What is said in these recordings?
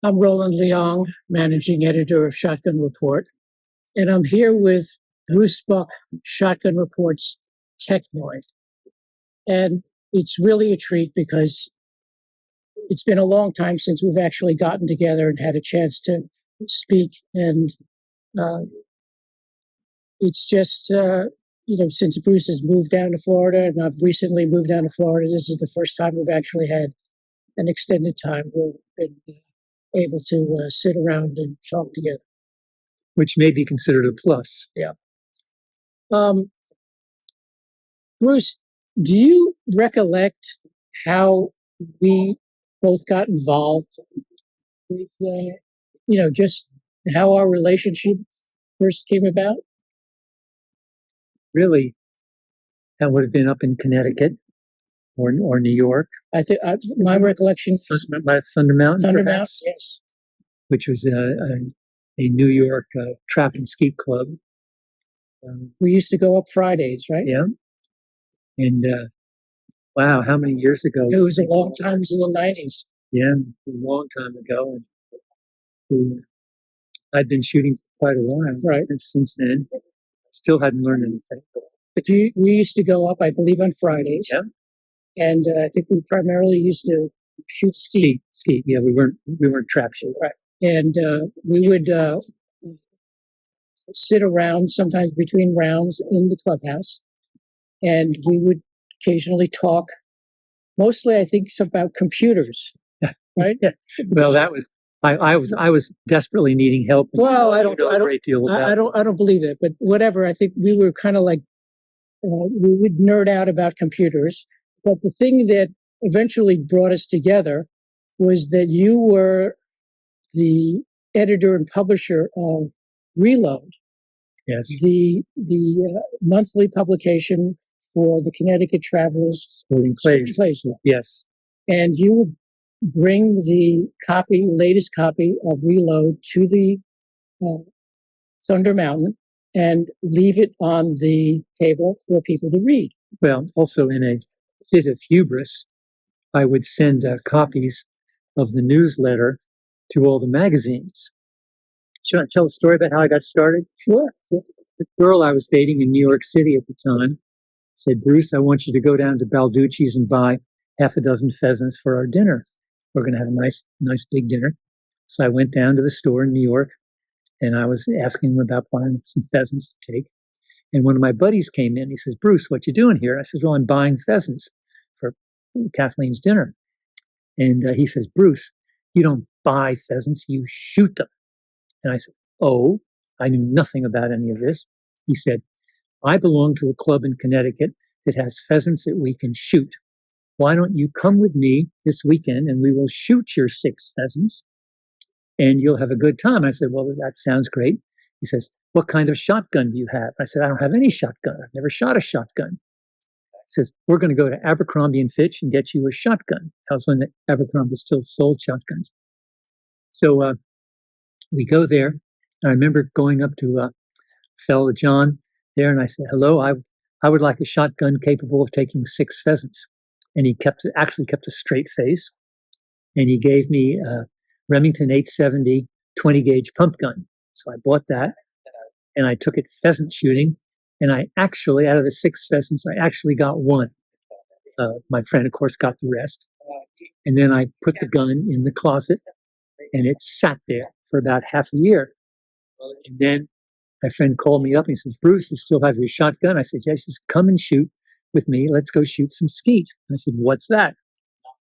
I'm Roland Leong, managing editor of Shotgun Report, and I'm here with Bruce Buck, Shotgun Report's Technoid. And it's really a treat because it's been a long time since we've actually gotten together and had a chance to speak. And uh, it's just, since Bruce has moved down to Florida and I've recently moved down to Florida, this is the first time we've actually had an extended time. We've been able to sit around and talk together. Which may be considered a plus. Yeah. Bruce, do you recollect how we both got involved with, just how our relationship first came about? Really, that would have been up in Connecticut or New York. I think my recollection Thunder Mountain, Thunder Mountain, perhaps, yes. which was a New York trap and skeet club. We used to go up Fridays, right? Yeah. And wow, how many years ago? It was a long time. It was in the 90s. Yeah, a long time ago. And I'd been shooting for quite a while. Right. And since then, still hadn't learned anything. But we used to go up, I believe, on Fridays. Yeah. And I think we primarily used to shoot skeet. Skeet. Yeah, we weren't trap shooters. Right. And we would sit around sometimes between rounds in the clubhouse, and we would occasionally talk. Mostly, I think, about computers. Right? Yeah. Well, that was I was desperately needing help. Well, I don't believe it, but whatever. I think we were kind of like we would nerd out about computers. But the thing that eventually brought us together was that you were the editor and publisher of Reload. Yes. The monthly publication for the Connecticut Travelers Sporting Plays. Yes. And you would bring the latest copy of Reload to the Thunder Mountain and leave it on the table for people to read. Well, also in a fit of hubris, I would send copies of the newsletter to all the magazines. Should I tell a story about how I got started? Sure. The girl I was dating in New York City at the time said, Bruce, I want you to go down to Balducci's and buy half a dozen pheasants for our dinner. We're going to have a nice big dinner. So I went down to the store in New York and I was asking him about buying some pheasants to take. And one of my buddies came in. He says, Bruce, what you doing here? I said, well, I'm buying pheasants for Kathleen's dinner. And he says, Bruce, you don't buy pheasants, you shoot them. And I said, oh, I knew nothing about any of this. He said, I belong to a club in Connecticut that has pheasants that we can shoot. Why don't you come with me this weekend and we will shoot your 6 pheasants and you'll have a good time. I said, well, that sounds great. He says, what kind of shotgun do you have? I said, I don't have any shotgun. I've never shot a shotgun. He says, we're going to go to Abercrombie and Fitch and get you a shotgun. That was when Abercrombie still sold shotguns. So we go there. And I remember going up to fellow John there, and I said, hello, I would like a shotgun capable of taking 6 pheasants. And he actually kept a straight face. And he gave me a Remington 870 20-gauge pump gun. So I bought that, and I took it pheasant shooting. And I actually, out of the 6 pheasants, I actually got 1. My friend, of course, got the rest. And then I put the gun in the closet, and it sat there for about half a year. And then my friend called me up and he says, Bruce, you still have your shotgun? I said, yes. He says, come and shoot with me. Let's go shoot some skeet. And I said, what's that?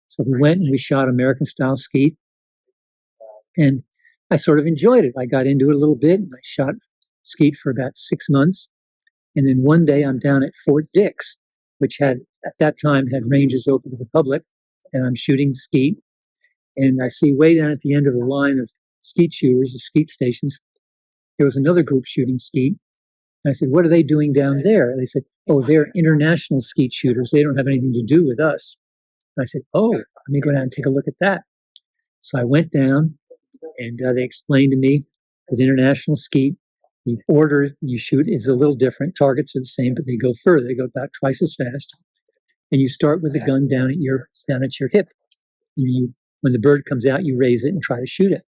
So we went and we shot American-style skeet. And I sort of enjoyed it. I got into it a little bit, and I shot skeet for about 6 months. And then one day I'm down at Fort Dix, which at that time had ranges open to the public, and I'm shooting skeet. And I see way down at the end of the line of skeet shooters, the skeet stations, there was another group shooting skeet. And I said, what are they doing down there? And they said, oh, they're international skeet shooters. They don't have anything to do with us. And I said, oh, let me go down and take a look at that. So I went down, and they explained to me that international skeet, the order you shoot is a little different. Targets are the same, but they go further. They go about twice as fast. And you start with the gun down at your hip. And you when the bird comes out, you raise it and try to shoot it.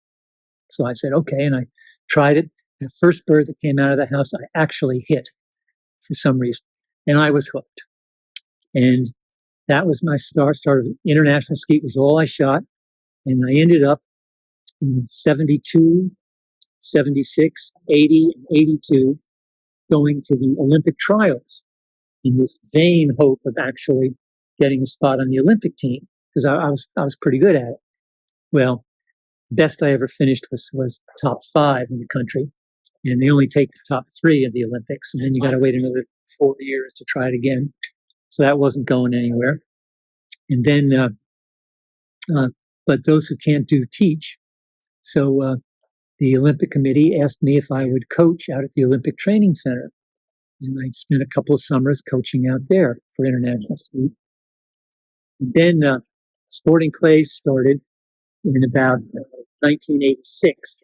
So I said, okay. And I tried it. And the first bird that came out of the house, I actually hit for some reason. And I was hooked. And that was my start of international skeet was all I shot. And I ended up in 72, 76, 80, and 82 going to the Olympic trials in this vain hope of actually getting a spot on the Olympic team because I was pretty good at it. Well, best I ever finished was top 5 in the country, and they only take the top 3 of the Olympics, and then you got to wait another 4 years to try it again. So that wasn't going anywhere. And then, but those who can't do teach. So the Olympic Committee asked me if I would coach out at the Olympic Training Center. And I spent a couple of summers coaching out there for international skeet. And then sporting clays started in about 1986.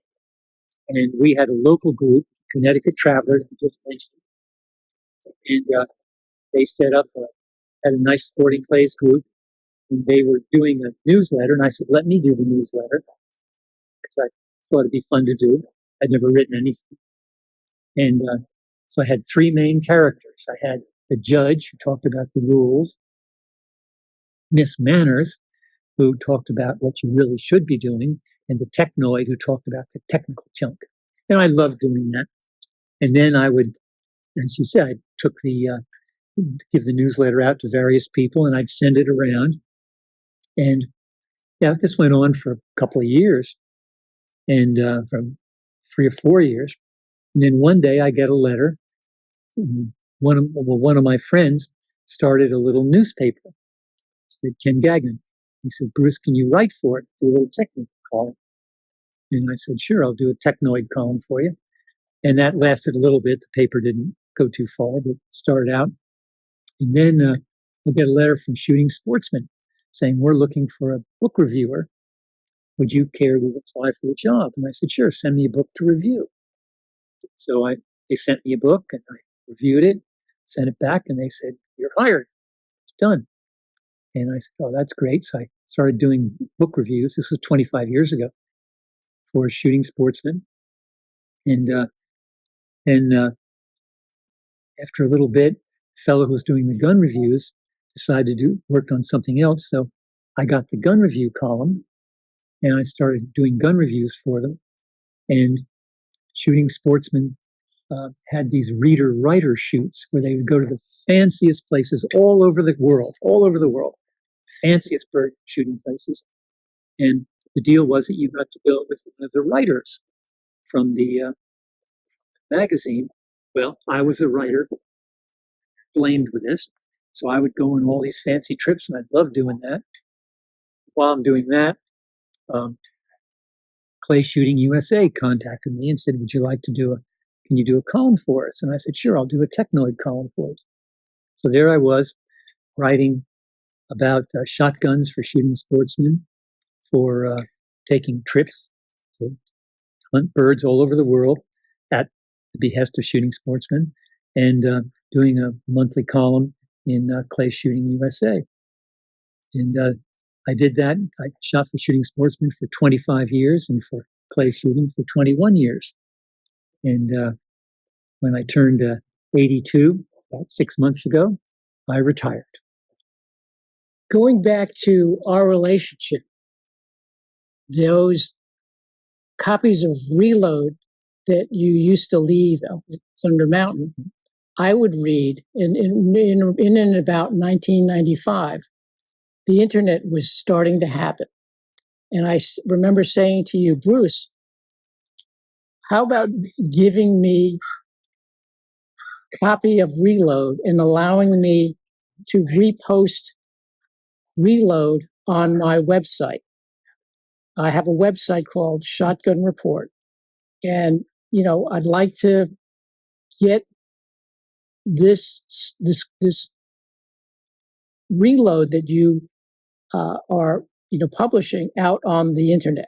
And we had a local group, Connecticut Travelers, we just mentioned. And they set up, had a nice sporting clays group. And they were doing a newsletter. And I said, let me do the newsletter. Because I thought it'd be fun to do. I'd never written anything. And so I had 3 main characters. I had the judge who talked about the rules, Miss Manners, who talked about what you really should be doing, and the Technoid who talked about the technical junk. And I loved doing that. And then I would, as you said, I took give the newsletter out to various people, and I'd send it around. And yeah, this went on for a couple of years, and from 3 or 4 years. And then one day I get a letter from one of my friends started a little newspaper. It said Ken Gagnon. He said, Bruce, can you write for it? Do a little technical column. And I said, sure, I'll do a Technoid column for you. And that lasted a little bit. The paper didn't go too far, but started out. And then I get a letter from Shooting Sportsman saying, we're looking for a book reviewer. Would you care to apply for the job? And I said, sure, send me a book to review. So they sent me a book, and I reviewed it, sent it back, and they said, you're hired. It's done. And I said, oh, that's great. So I started doing book reviews. This was 25 years ago for Shooting Sportsman. And after a little bit, the fellow who was doing the gun reviews decided to work on something else. So I got the gun review column, and I started doing gun reviews for them. And Shooting Sportsman had these reader-writer shoots where they would go to the fanciest places all over the world, fanciest bird shooting places. And the deal was that you got to go with one of the writers from the magazine. Well, I was a writer, blamed with this. So I would go on all these fancy trips, and I loved doing that. While I'm doing that, Clay Shooting USA contacted me and said, would you like to can you do a column for us? And I said, sure, I'll do a Technoid column for you. So there I was writing about shotguns for Shooting Sportsmen, for taking trips to hunt birds all over the world at the behest of Shooting Sportsmen, and doing a monthly column in Clay Shooting USA. And I did that. I shot for Shooting Sportsmen for 25 years and for Clay Shooting for 21 years. And when I turned 82, about 6 months ago, I retired. Going back to our relationship, those copies of Reload that you used to leave at Thunder Mountain, I would read in and about 1995. The internet was starting to happen. And I remember saying to you, Bruce, how about giving me a copy of Reload and allowing me to repost Reload on my website? I have a website called Shotgun Report. And, I'd like to get this Reload that you are publishing out on the internet.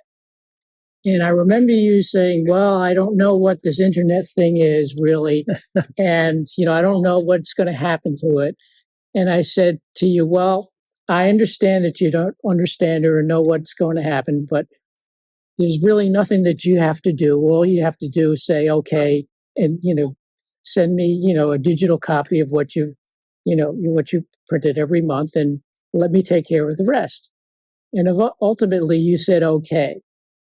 And I remember you saying, well, I don't know what this internet thing is really. And, I don't know what's going to happen to it. And I said to you, well, I understand that you don't understand or know what's going to happen, but there's really nothing that you have to do. All you have to do is say, okay, and, send me, a digital copy of what you printed every month, and let me take care of the rest. And ultimately you said, okay.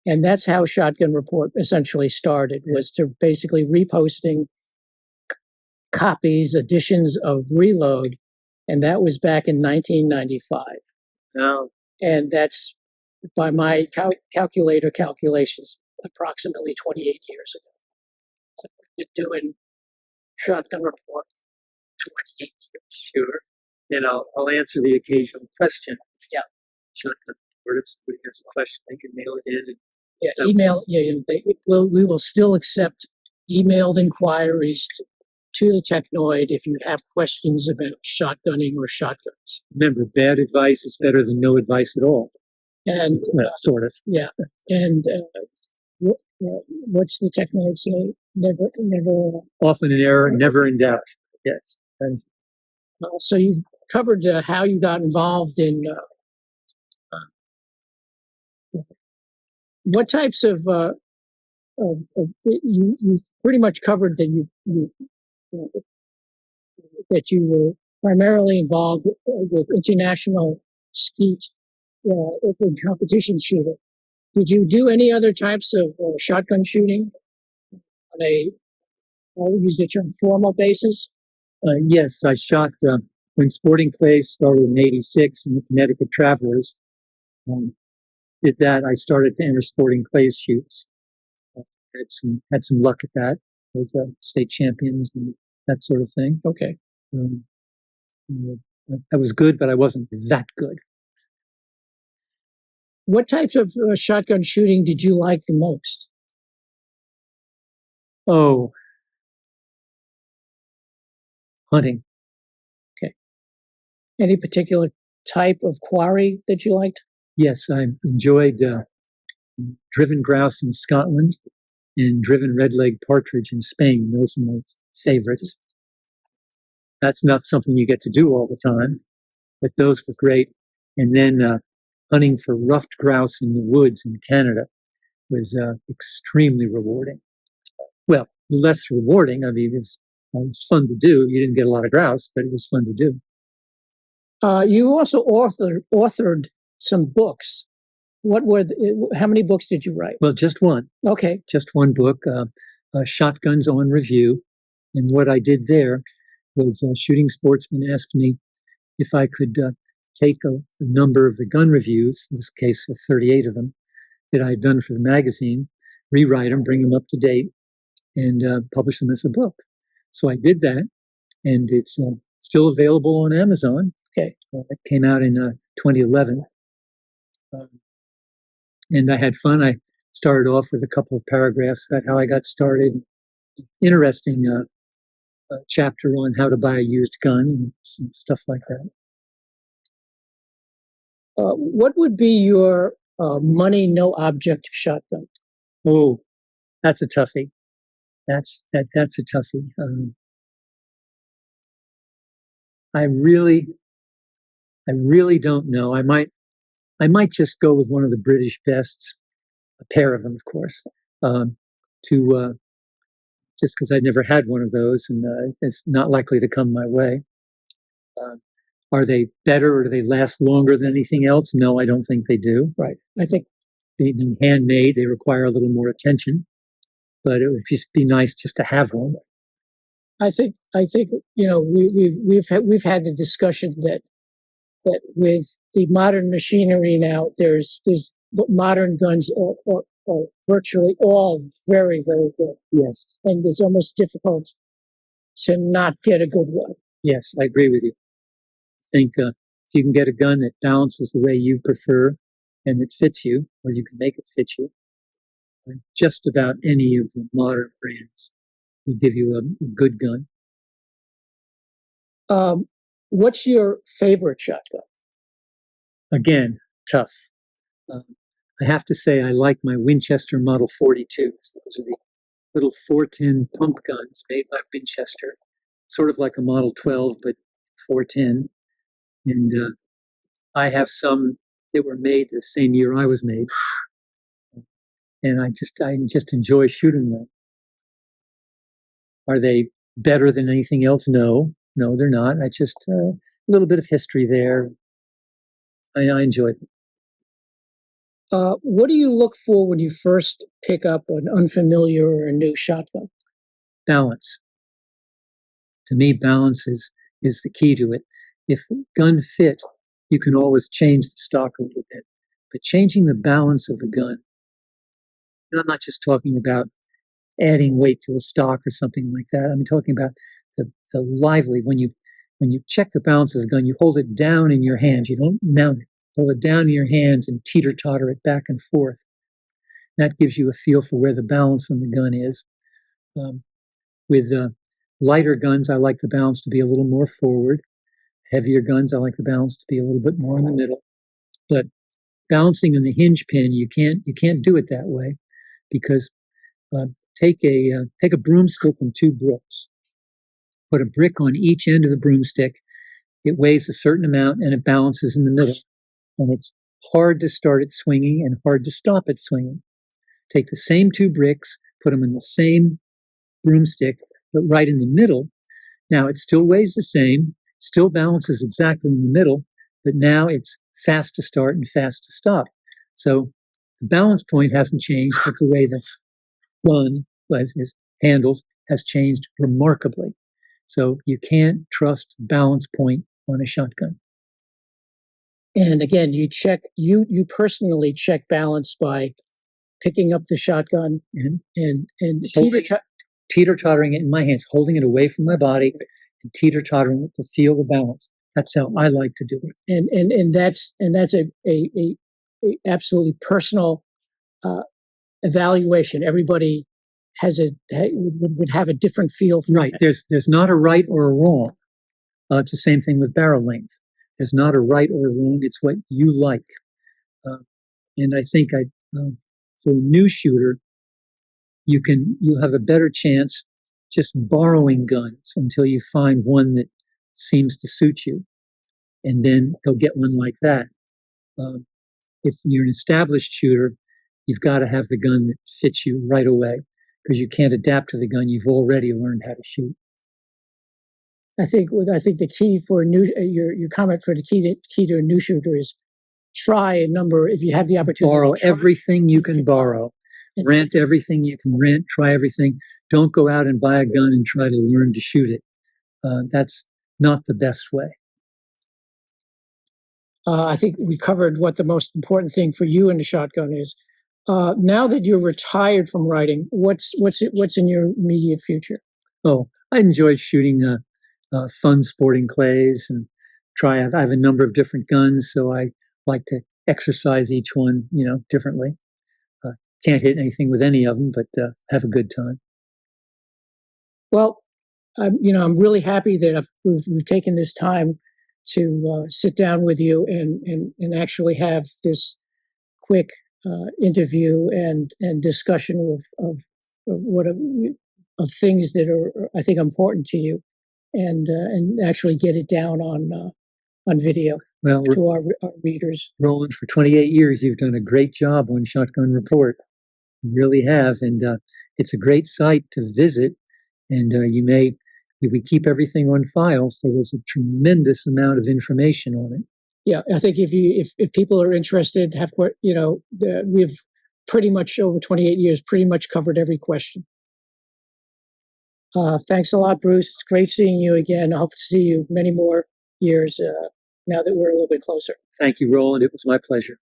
And that's how Shotgun Report essentially started, was to basically reposting copies, editions of Reload. And that was back in 1995. Now, And that's, by my calculations, approximately 28 years ago. So we've been doing Shotgun Report 28 years. sure. And I'll answer the occasional question. Yeah. Shotgun Report, if somebody has a question, they can mail it in. And Yeah, email. Yeah, we will still accept emailed inquiries to the Technoid if you have questions about shotgunning or shotguns. remember, bad advice is better than no advice at all. And Well, sort of. yeah, and what's the Technoid say? Never. Often in error, never in doubt. Yes. And So you've covered how you got involved in what types of you pretty much covered that you were primarily involved with international skeet for competition shooting. Did you do any other types of shotgun shooting on a, I'll use the term, formal basis? yes, I shot when Sporting Clays started in '86 in the Connecticut Travelers. Did that. I started to enter Sporting Clays shoots. Had some luck at that. Was state champions and that sort of thing. Okay. I was good, but I wasn't that good. What types of shotgun shooting did you like the most? Oh, hunting. Okay. Any particular type of quarry that you liked? Yes, I enjoyed driven grouse in Scotland and driven red-legged partridge in Spain. Those are my favorites. That's not something you get to do all the time, but those were great. And then hunting for ruffed grouse in the woods in Canada was extremely rewarding. Well, less rewarding. I mean, it was fun to do. You didn't get a lot of grouse, but it was fun to do. You also authored some books. How many books did you write? Well, just one. Okay. Just one book, Shotguns on Review. And what I did there was Shooting Sportsman asked me if I could take a number of the gun reviews, in this case 38 of them, that I had done for the magazine, rewrite them, bring them up to date, and publish them as a book. So I did that, and it's still available on Amazon. Okay. It came out in 2011. And I had fun. I started off with a couple of paragraphs about how I got started. Interesting chapter on how to buy a used gun and some stuff like that. What would be your money no object shotgun? Oh, that's a toughie. That's a toughie. I really don't know. I might just go with one of the British bests, a pair of them, of course, to just because I'd never had one of those, and it's not likely to come my way. Are they better or do they last longer than anything else? No, I don't think they do. Right. I think being handmade, they require a little more attention, but it would just be nice just to have one. I think we've had the discussion that with the modern machinery now, there's modern guns are virtually all very, very good. Yes. And it's almost difficult to not get a good one. Yes, I agree with you. I think if you can get a gun that balances the way you prefer and that fits you, or you can make it fit you, just about any of the modern brands will give you a good gun. What's your favorite shotgun? Again, tough. I have to say I like my Winchester Model 42s. Those are the little 410 pump guns made by Winchester, sort of like a Model 12, but 410. And I have some that were made the same year I was made, and I just enjoy shooting them. Are they better than anything else? No, they're not. I just a little bit of history there. I enjoy them. What do you look for when you first pick up an unfamiliar or a new shotgun? Balance. To me, balance is the key to it. If gun fit, you can always change the stock a little bit. But changing the balance of the gun, and I'm not just talking about adding weight to the stock or something like that. I'm talking about the lively, when you check the balance of the gun, you hold it down in your hands. You don't mount it. Hold it down in your hands and teeter-totter it back and forth. That gives you a feel for where the balance on the gun is. With lighter guns, I like the balance to be a little more forward. Heavier guns, I like the balance to be a little bit more in the middle. But balancing on the hinge pin, you can't do it that way, because take a broomstick and two bricks. Put a brick on each end of the broomstick. It weighs a certain amount and it balances in the middle. And it's hard to start it swinging and hard to stop it swinging. Take the same two bricks, put them in the same broomstick, but right in the middle. Now it still weighs the same, still balances exactly in the middle, but now it's fast to start and fast to stop. So the balance point hasn't changed, but the way the gun handles has changed remarkably. So you can't trust balance point on a shotgun. And again, you personally check balance by picking up the shotgun and teeter-tottering it in my hands, holding it away from my body and teeter-tottering it to feel the balance. That's how I like to do it. And that's a absolutely personal evaluation. Everybody would have a different feel for right. That. There's not a right or a wrong. It's the same thing with barrel length. There's not a right or a wrong. It's what you like. And I think for a new shooter, you'll have a better chance just borrowing guns until you find one that seems to suit you, and then go get one like that. If you're an established shooter, you've got to have the gun that fits you right away, because you can't adapt to the gun you've already learned how to shoot. I think the key for your comment for the key to a new shooter is try a number, if you have the opportunity. Borrow everything you can borrow. Rent everything you can rent. Try everything. Don't go out and buy a gun and try to learn to shoot it. That's not the best way. I think we covered what the most important thing for you in the shotgun is. Now that you're retired from writing, what's in your immediate future? Oh, I enjoy shooting fun sporting clays and I have a number of different guns, so I like to exercise each one, differently. Can't hit anything with any of them, but have a good time. Well, I'm really happy that we've taken this time to sit down with you and actually have this quick interview and discussion of things that are, I think, important to you, and actually get it down on video to our readers. Roland, for 28 years, you've done a great job on Shotgun Report. You really have, and it's a great site to visit. And we keep everything on file, so there's a tremendous amount of information on it. Yeah, I think if people are interested, we've pretty much over 28 years pretty much covered every question. Thanks a lot, Bruce. It's great seeing you again. I hope to see you many more years now that we're a little bit closer. Thank you, Roland. It was my pleasure.